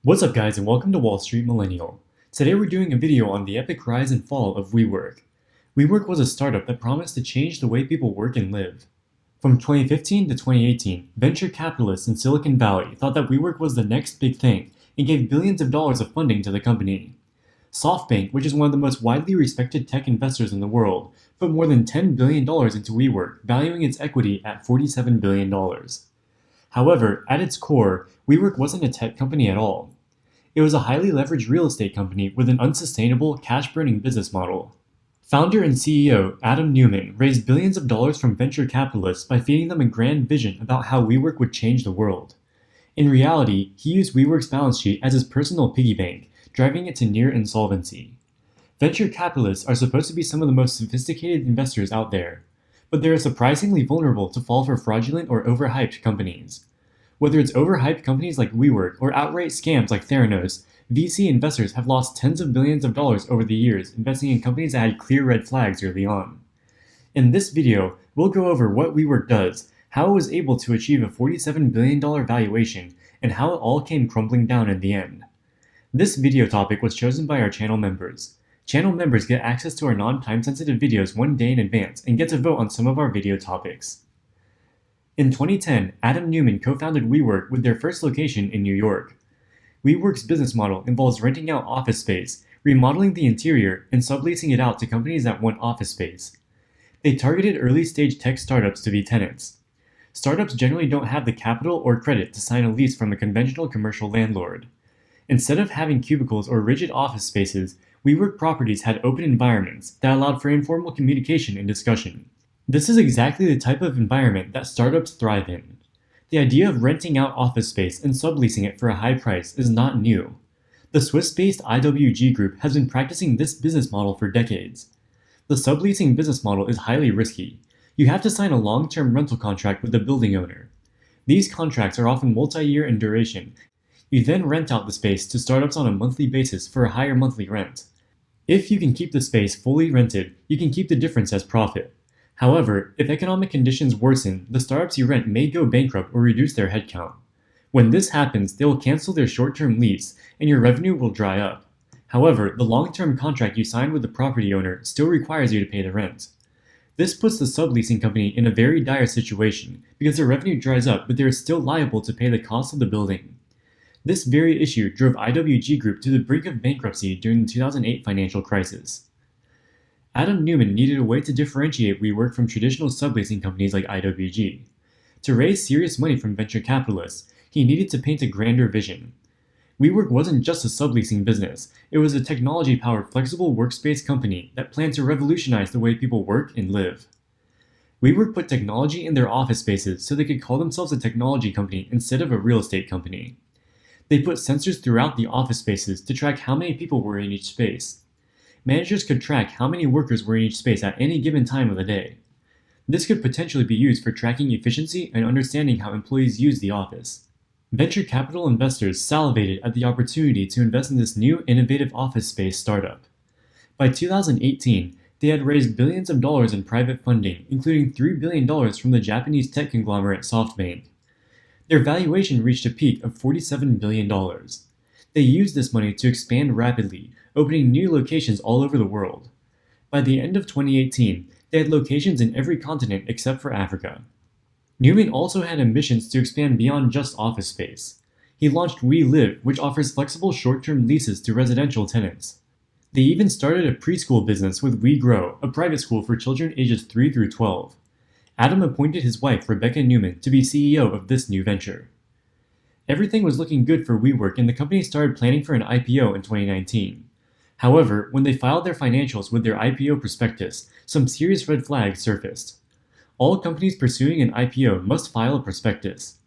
What's up guys and welcome to Wall Street Millennial. Today we're doing a video on the epic rise and fall of WeWork. WeWork was a startup that promised to change the way people work and live. From 2015 to 2018, venture capitalists in Silicon Valley thought that WeWork was the next big thing and gave billions of dollars of funding to the company. SoftBank, which is one of the most widely respected tech investors in the world, put more than $10 billion into WeWork, valuing its equity at $47 billion. However, at its core, WeWork wasn't a tech company at all. It was a highly leveraged real estate company with an unsustainable, cash-burning business model. Founder and CEO Adam Neumann raised billions of dollars from venture capitalists by feeding them a grand vision about how WeWork would change the world. In reality, he used WeWork's balance sheet as his personal piggy bank, driving it to near insolvency. Venture capitalists are supposed to be some of the most sophisticated investors out there, but they are surprisingly vulnerable to fall for fraudulent or overhyped companies. Whether it's overhyped companies like WeWork or outright scams like Theranos, VC investors have lost tens of billions of dollars over the years investing in companies that had clear red flags early on. In this video, we'll go over what WeWork does, how it was able to achieve a $47 billion valuation, and how it all came crumbling down in the end. This video topic was chosen by our channel members. Channel members get access to our non-time sensitive videos one day in advance and get to vote on some of our video topics. In 2010, Adam Neumann co-founded WeWork with their first location in New York. WeWork's business model involves renting out office space, remodeling the interior, and subleasing it out to companies that want office space. They targeted early-stage tech startups to be tenants. Startups generally don't have the capital or credit to sign a lease from a conventional commercial landlord. Instead of having cubicles or rigid office spaces, WeWork properties had open environments that allowed for informal communication and discussion. This is exactly the type of environment that startups thrive in. The idea of renting out office space and subleasing it for a high price is not new. The Swiss-based IWG Group has been practicing this business model for decades. The subleasing business model is highly risky. You have to sign a long-term rental contract with the building owner. These contracts are often multi-year in duration. You then rent out the space to startups on a monthly basis for a higher monthly rent. If you can keep the space fully rented, you can keep the difference as profit. However, if economic conditions worsen, the startups you rent may go bankrupt or reduce their headcount. When this happens, they will cancel their short-term lease, and your revenue will dry up. However, the long-term contract you signed with the property owner still requires you to pay the rent. This puts the subleasing company in a very dire situation because their revenue dries up, but they are still liable to pay the cost of the building. This very issue drove IWG Group to the brink of bankruptcy during the 2008 financial crisis. Adam Neumann needed a way to differentiate WeWork from traditional subleasing companies like IWG. To raise serious money from venture capitalists, he needed to paint a grander vision. WeWork wasn't just a subleasing business, it was a technology-powered flexible workspace company that planned to revolutionize the way people work and live. WeWork put technology in their office spaces so they could call themselves a technology company instead of a real estate company. They put sensors throughout the office spaces to track how many people were in each space. Managers could track how many workers were in each space at any given time of the day. This could potentially be used for tracking efficiency and understanding how employees use the office. Venture capital investors salivated at the opportunity to invest in this new, innovative office space startup. By 2018, they had raised billions of dollars in private funding, including $3 billion from the Japanese tech conglomerate SoftBank. Their valuation reached a peak of $47 billion. They used this money to expand rapidly, opening new locations all over the world. By the end of 2018, they had locations in every continent except for Africa. Neumann also had ambitions to expand beyond just office space. He launched WeLive, which offers flexible short-term leases to residential tenants. They even started a preschool business with WeGrow, a private school for children ages 3 through 12. Adam appointed his wife, Rebecca Neumann, to be CEO of this new venture. Everything was looking good for WeWork and the company started planning for an IPO in 2019. However, when they filed their financials with their IPO prospectus, some serious red flags surfaced. All companies pursuing an IPO must file a prospectus.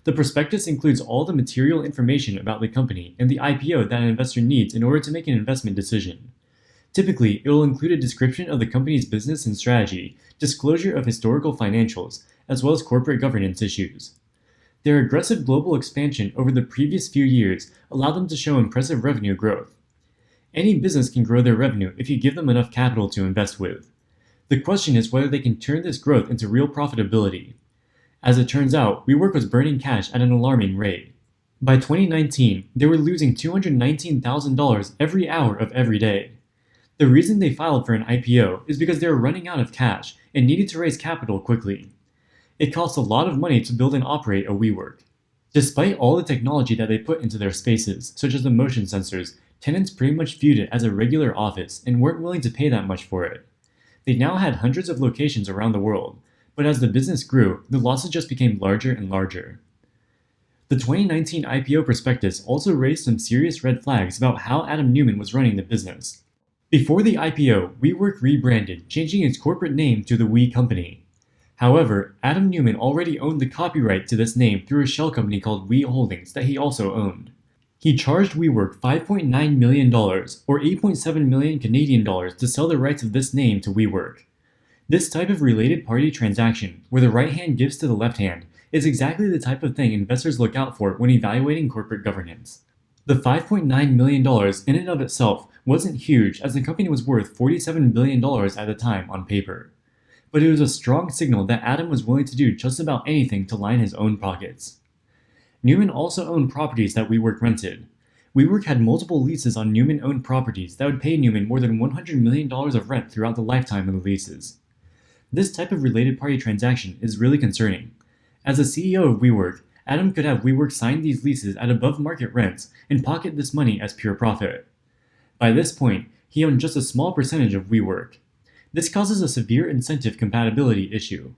The prospectus includes all the material information about the company and the IPO that an investor needs in order to make an investment decision. Typically, it will include a description of the company's business and strategy, disclosure of historical financials, as well as corporate governance issues. Their aggressive global expansion over the previous few years allowed them to show impressive revenue growth. Any business can grow their revenue if you give them enough capital to invest with. The question is whether they can turn this growth into real profitability. As it turns out, WeWork was burning cash at an alarming rate. By 2019, they were losing $219,000 every hour of every day. The reason they filed for an IPO is because they were running out of cash and needed to raise capital quickly. It costs a lot of money to build and operate a WeWork. Despite all the technology that they put into their spaces, such as the motion sensors, tenants pretty much viewed it as a regular office and weren't willing to pay that much for it. They now had hundreds of locations around the world, but as the business grew, the losses just became larger and larger. The 2019 IPO prospectus also raised some serious red flags about how Adam Neumann was running the business. Before the IPO, WeWork rebranded, changing its corporate name to the We Company. However, Adam Neumann already owned the copyright to this name through a shell company called We Holdings that he also owned. He charged WeWork $5.9 million, or 8.7 million Canadian dollars, to sell the rights of this name to WeWork. This type of related party transaction, where the right hand gives to the left hand, is exactly the type of thing investors look out for when evaluating corporate governance. The $5.9 million in and of itself wasn't huge, as the company was worth $47 billion at the time on paper. But it was a strong signal that Adam was willing to do just about anything to line his own pockets. Neumann also owned properties that WeWork rented. WeWork had multiple leases on Neumann-owned properties that would pay Neumann more than $100 million of rent throughout the lifetime of the leases. This type of related party transaction is really concerning. As the CEO of WeWork, Adam could have WeWork sign these leases at above-market rents and pocket this money as pure profit. By this point, he owned just a small percentage of WeWork. This causes a severe incentive compatibility issue.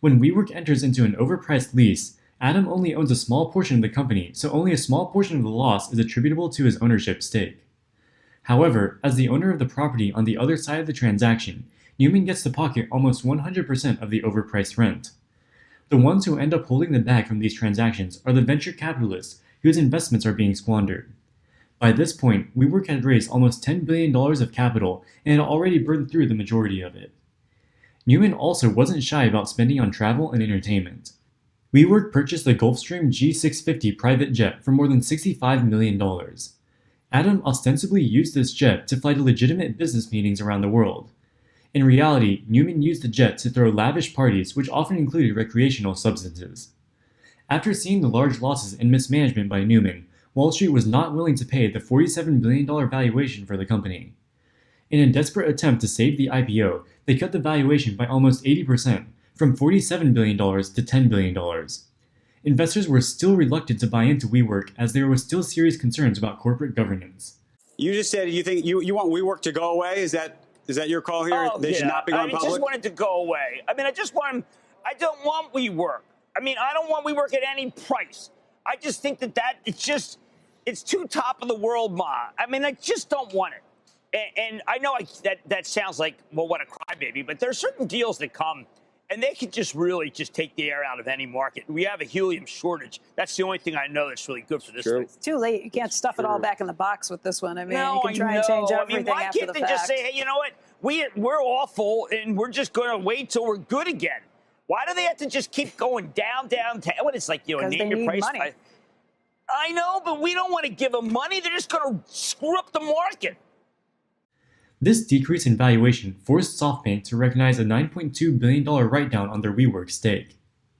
When WeWork enters into an overpriced lease, Adam only owns a small portion of the company, so only a small portion of the loss is attributable to his ownership stake. However, as the owner of the property on the other side of the transaction, Neumann gets to pocket almost 100% of the overpriced rent. The ones who end up holding the bag from these transactions are the venture capitalists whose investments are being squandered. By this point, WeWork had raised almost $10 billion of capital and had already burned through the majority of it. Neumann also wasn't shy about spending on travel and entertainment. WeWork purchased the Gulfstream G650 private jet for more than $65 million. Adam ostensibly used this jet to fly to legitimate business meetings around the world. In reality, Neumann used the jet to throw lavish parties which often included recreational substances. After seeing the large losses and mismanagement by Neumann, Wall Street was not willing to pay the $47 billion valuation for the company. In a desperate attempt to save the IPO, they cut the valuation by almost 80%, from $47 billion to $10 billion. Investors were still reluctant to buy into WeWork as there were still serious concerns about corporate governance. You just said you think you want WeWork to go away? Is that your call here? They should not be going public? I just want it to go away. I don't want WeWork. I don't want WeWork at any price. I just think it's too top of the world, Ma. I just don't want it. And I know that sounds like, well, what a crybaby, but there are certain deals that come, and they can just really just take the air out of any market. We have a helium shordage. That's the only thing I know that's really good for this thing. It's too late. You can't stuff it all back in the box with this one. You can try and change everything why after can't the they fact. just say, hey, you know what? We're awful, and we're just going to wait till we're good again? Why do they have to just keep going down? What it's like, name your price. Money. I know, but we don't want to give them money. They're just going to screw up the market. This decrease in valuation forced SoftBank to recognize a $9.2 billion write-down on their WeWork stake.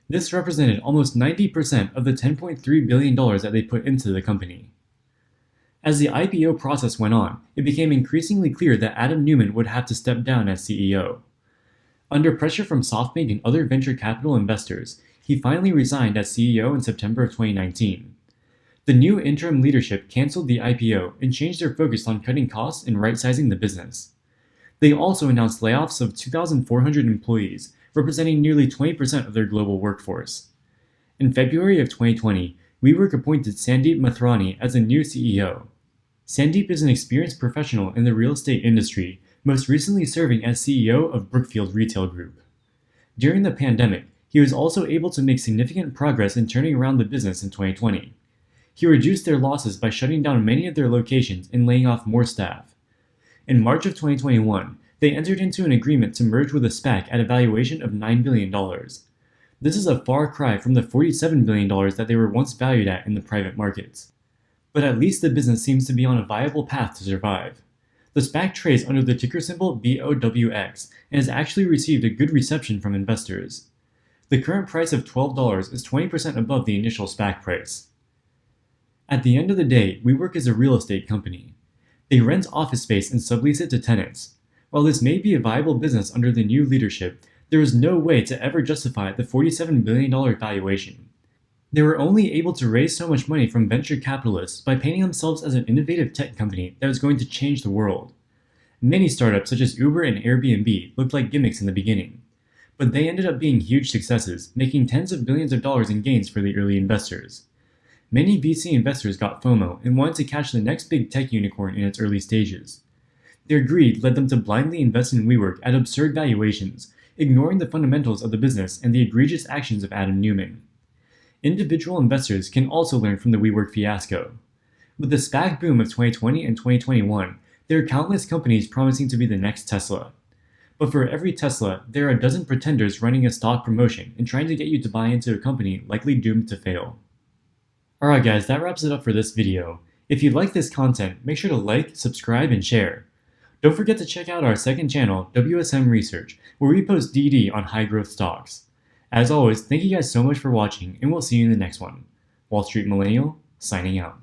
This represented almost 90% of the $10.3 billion that they put into the company. As the IPO process went on, it became increasingly clear that Adam Neumann would have to step down as CEO. Under pressure from SoftBank and other venture capital investors, he finally resigned as CEO in September of 2019. The new interim leadership canceled the IPO and changed their focus on cutting costs and right-sizing the business. They also announced layoffs of 2,400 employees, representing nearly 20% of their global workforce. In February of 2020, WeWork appointed Sandeep Mathrani as the new CEO. Sandeep is an experienced professional in the real estate industry, most recently serving as CEO of Brookfield Retail Group. During the pandemic, he was also able to make significant progress in turning around the business in 2020. He reduced their losses by shutting down many of their locations and laying off more staff. In March of 2021, they entered into an agreement to merge with a SPAC at a valuation of $9 billion. This is a far cry from the $47 billion that they were once valued at in the private markets. But at least the business seems to be on a viable path to survive. The SPAC trades under the ticker symbol BOWX and has actually received a good reception from investors. The current price of $12 is 20% above the initial SPAC price. At the end of the day, WeWork is a real estate company. They rent office space and sublease it to tenants. While this may be a viable business under the new leadership, there is no way to ever justify the $47 billion valuation. They were only able to raise so much money from venture capitalists by painting themselves as an innovative tech company that was going to change the world. Many startups such as Uber and Airbnb looked like gimmicks in the beginning, but they ended up being huge successes, making tens of billions of dollars in gains for the early investors. Many VC investors got FOMO and wanted to catch the next big tech unicorn in its early stages. Their greed led them to blindly invest in WeWork at absurd valuations, ignoring the fundamentals of the business and the egregious actions of Adam Neumann. Individual investors can also learn from the WeWork fiasco. With the SPAC boom of 2020 and 2021, there are countless companies promising to be the next Tesla. But for every Tesla, there are a dozen pretenders running a stock promotion and trying to get you to buy into a company likely doomed to fail. Alright guys, that wraps it up for this video. If you like this content, make sure to like, subscribe, and share. Don't forget to check out our second channel, WSM Research, where we post DD on high growth stocks. As always, thank you guys so much for watching, and we'll see you in the next one. Wall Street Millennial, signing out.